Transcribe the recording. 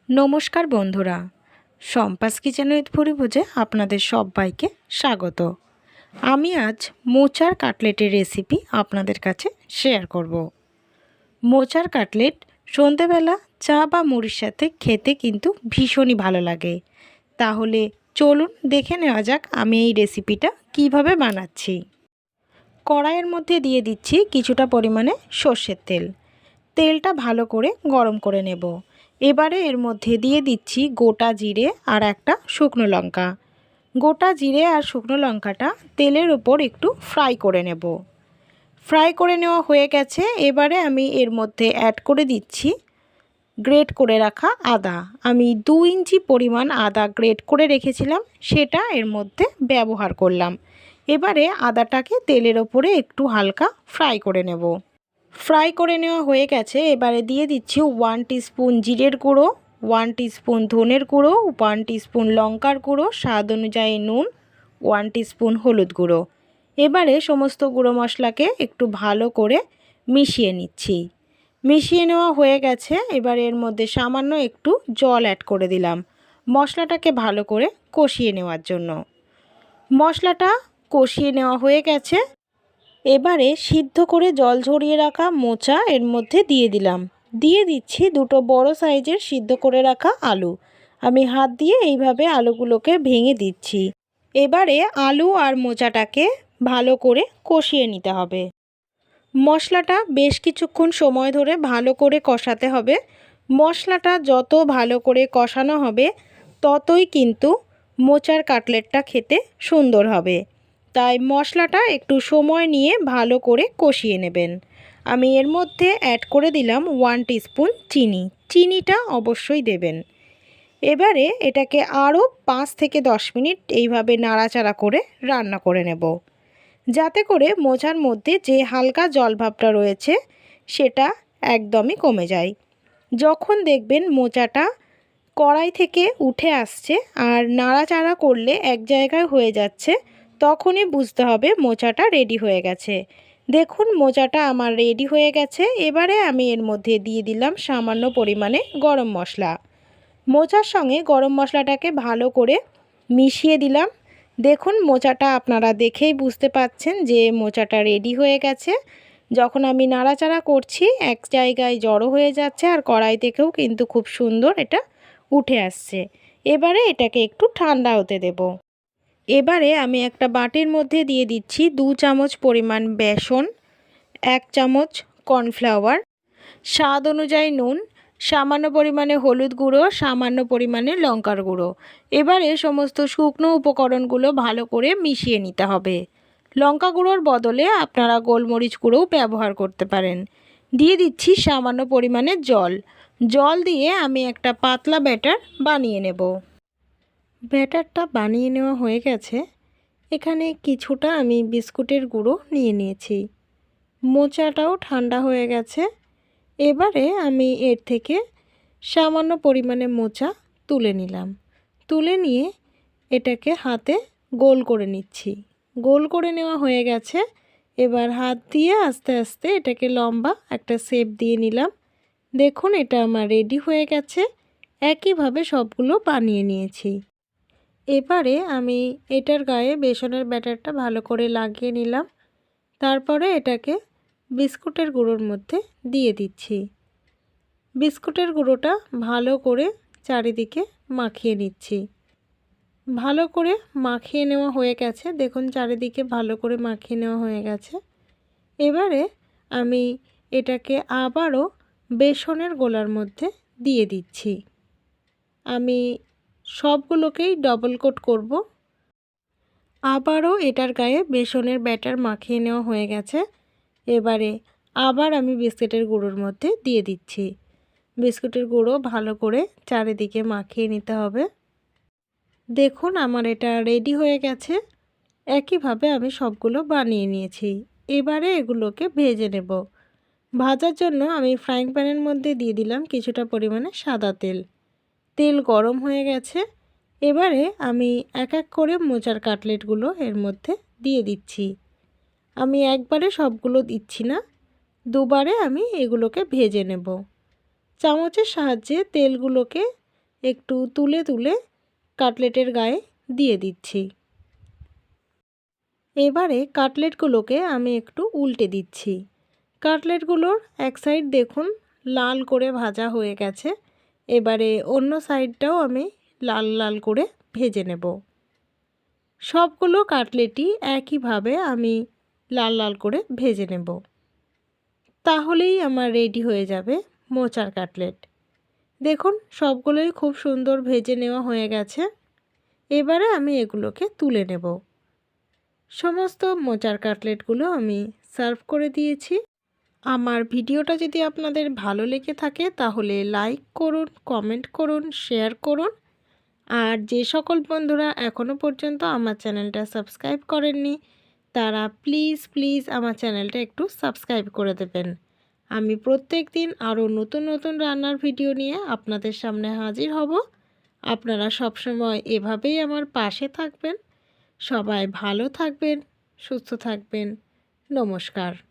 নমস্কার বন্ধুরা, Shampa's kitchen with ভুরিভোজে আপনাদের সবাইকে স্বাগত। আমি আজ মোচার কাটলেটের রেসিপি আপনাদের কাছে শেয়ার করব। মোচার কাটলেট সন্ধেবেলা চা বা মুড়ির সাথে খেতে কিন্তু ভীষণই ভালো লাগে। তাহলে চলুন দেখে নেওয়া যাক আমি এই রেসিপিটা কিভাবে বানাচ্ছি। কড়াইয়ের মধ্যে দিয়ে দিচ্ছি কিছুটা পরিমাণে সর্ষের তেল। তেলটা ভালো করে গরম করে নেব। এবারে এর মধ্যে দিয়ে দিচ্ছি গোটা জিরে আর একটা শুকনো লঙ্কা। গোটা জিরে আর শুকনো লঙ্কাটা তেলের ওপর একটু ফ্রাই করে নেব। ফ্রাই করে নেওয়া হয়ে গেছে। এবারে আমি এর মধ্যে অ্যাড করে দিচ্ছি গ্রেট করে রাখা আদা। আমি 2 ইঞ্চি পরিমাণ আদা গ্রেট করে রেখেছিলাম, সেটা এর মধ্যে ব্যবহার করলাম। এবারে আদাটাকে তেলের ওপরে একটু হালকা ফ্রাই করে নেব। ফ্রাই করে নেওয়া হয়ে গেছে। এবারে দিয়ে দিচ্ছি 1 টিস্পুন জিরের গুঁড়ো, 1 টিস্পুন ধনের গুঁড়ো, 1 টিস্পুন লঙ্কার গুঁড়ো, স্বাদ অনুযায়ী নুন, 1 টিস্পুন হলুদ গুঁড়ো। এবারে সমস্ত গুঁড়ো মশলাকে একটু ভালো করে মিশিয়ে নিচ্ছি। মিশিয়ে নেওয়া হয়ে গেছে। এবার এর মধ্যে সামান্য একটু জল অ্যাড করে দিলাম মশলাটাকে ভালো করে কষিয়ে নেওয়ার জন্য। মশলাটা কষিয়ে নেওয়া হয়ে গেছে। এবারে সিদ্ধ করে জল ঝরিয়ে রাখা মোচা এর মধ্যে দিয়ে দিলাম। দিয়ে দিচ্ছি দুটো বড় সাইজের সিদ্ধ করে রাখা আলু। আমি হাত দিয়ে এইভাবে আলুগুলোকে ভেঙে দিচ্ছি। এবারে আলু আর মোচাটাকে ভালো করে কষিয়ে নিতে হবে। মশলাটা বেশ কিছুক্ষণ সময় ধরে ভালো করে কষাতে হবে। মশলাটা যত ভালো করে কষানো হবে ততই কিন্তু মোচার কাটলেটটা খেতে সুন্দর হবে। তাই মশলাটা একটু সময় নিয়ে ভালো করে কষিয়ে নেবেন। আমি এর মধ্যে অ্যাড করে দিলাম 1 টিস্পুন চিনি। চিনিটা অবশ্যই দেবেন। এবারে এটাকে আরও 5 থেকে 10 মিনিট এইভাবে নাড়াচাড়া করে রান্না করে নেব, যাতে করে মোচার মধ্যে যে হালকা জলভাবটা রয়েছে সেটা একদমই কমে যায়। যখন দেখবেন মোচাটা কড়াই থেকে উঠে আসছে আর নাড়াচাড়া করলে এক জায়গায় হয়ে যাচ্ছে, তখনই বুঝতে হবে মোচাটা রেডি হয়ে গেছে। দেখুন মোচাটা আমার রেডি হয়ে গেছে। এবারে আমি এর মধ্যে দিয়ে দিলাম সামান্য পরিমাণে গরম মশলা। মোচার সঙ্গে গরম মশলাটাকে ভালো করে মিশিয়ে দিলাম। দেখুন মোচাটা আপনারা দেখেই বুঝতে পাচ্ছেন যে মোচাটা রেডি হয়ে গেছে। যখন আমি নাড়াচাড়া করছি এক জায়গায় জড়ো হয়ে যাচ্ছে আর কড়াই থেকেও কিন্তু খুব সুন্দর এটা উঠে আসছে। এবারে এটাকে একটু ঠান্ডা হতে দেব। এবারে আমি একটা বাটির মধ্যে দিয়ে দিচ্ছি 2 চামচ পরিমাণ বেসন, 1 চামচ কর্নফ্লাওয়ার, স্বাদ অনুযায়ী নুন, সামান্য পরিমাণে হলুদ গুঁড়ো, সামান্য পরিমাণে লঙ্কার গুঁড়ো। এবারে সমস্ত শুকনো উপকরণগুলো ভালো করে মিশিয়ে নিতে হবে। লঙ্কা গুঁড়োর বদলে আপনারা গোলমরিচ গুঁড়োও ব্যবহার করতে পারেন। দিয়ে দিচ্ছি সামান্য পরিমাণে জল। জল দিয়ে আমি একটা পাতলা ব্যাটার বানিয়ে নেব। ব্যাটারটা বানিয়ে নেওয়া হয়ে গেছে। এখানে কিছুটা আমি বিস্কুটের গুঁড়ো নিয়ে নিয়েছি। মোচাটাও ঠান্ডা হয়ে গেছে। এবারে আমি এর থেকে সামান্য পরিমাণে মোচা তুলে নিলাম। তুলে নিয়ে এটাকে হাতে গোল করে নিচ্ছি। গোল করে নেওয়া হয়ে গেছে। এবার হাত দিয়ে আস্তে আস্তে এটাকে লম্বা একটা শেপ দিয়ে নিলাম। দেখুন এটা আমার রেডি হয়ে গেছে। একইভাবে সবগুলো বানিয়ে নিয়েছি। এবারে আমি এটার গায়ে বেসনের ব্যাটারটা ভালো করে লাগিয়ে নিলাম। তারপরে এটাকে বিস্কুটের গুঁড়োর মধ্যে দিয়ে দিচ্ছি। বিস্কুটের গুঁড়োটা ভালো করে চারিদিকে মাখিয়ে নিচ্ছি। ভালো করে মাখিয়ে নেওয়া হয়ে গেছে। দেখুন চারিদিকে ভালো করে মাখিয়ে নেওয়া হয়ে গেছে। এবারে আমি এটাকে আবারও বেসনের গোলার মধ্যে দিয়ে দিচ্ছি। আমি সবগুলোকেই ডবল কোট করব। আবারও এটার গায়ে বেসনের ব্যাটার মাখিয়ে নেওয়া হয়ে গেছে। এবারে আবার আমি বিস্কুটের গুঁড়োর মধ্যে দিয়ে দিচ্ছি। বিস্কুটের গুঁড়ো ভালো করে চারিদিকে মাখিয়ে নিতে হবে। দেখুন আমার এটা রেডি হয়ে গেছে। একইভাবে আমি সবগুলো বানিয়ে নিয়েছি। এবারে এগুলোকে ভেজে নেব। ভাজার জন্য আমি ফ্রাইং প্যানের মধ্যে দিয়ে দিলাম কিছুটা পরিমাণে সাদা তেল। তেল গরম হয়ে গেছে। এবারে আমি এক এক করে মোচার কাটলেটগুলো এর মধ্যে দিয়ে দিচ্ছি। আমি একবারে সবগুলো দিচ্ছি না, দুবারে আমি এগুলোকে ভেজে নেব। চামচের সাহায্যে তেলগুলোকে একটু তুলে তুলে কাটলেটের গায়ে দিয়ে দিচ্ছি। এবারে কাটলেটগুলোকে আমি একটু উল্টে দিচ্ছি। কাটলেটগুলোর এক সাইড দেখুন লাল করে ভাজা হয়ে গেছে। এবারে অন্য সাইডটাও আমি লাল লাল করে ভেজে নেব। সবগুলো কাটলেটই একইভাবে আমি লাল লাল করে ভেজে নেব। তাহলেই আমার রেডি হয়ে যাবে মোচার কাটলেট। দেখুন সবগুলোই খুব সুন্দর ভেজে নেওয়া হয়ে গেছে। এবারে আমি এগুলোকে তুলে নেব। সমস্ত মোচার কাটলেটগুলো আমি সার্ভ করে দিয়েছি। আমার ভিডিওটা যদি আপনাদের ভালো লেগে থাকে তাহলে লাইক করুন, কমেন্ট করুন, শেয়ার করুন। আর যে সকল বন্ধুরা এখনও পর্যন্ত আমার চ্যানেলটা সাবস্ক্রাইব করেননি তারা প্লিজ প্লিজ আমার চ্যানেলটা একটু সাবস্ক্রাইব করে দেবেন। আমি প্রত্যেক দিন আরও নতুন নতুন রান্নার ভিডিও নিয়ে আপনাদের সামনে হাজির হব। আপনারা সবসময় এভাবেই আমার পাশে থাকবেন। সবাই ভালো থাকবেন, সুস্থ থাকবেন। নমস্কার।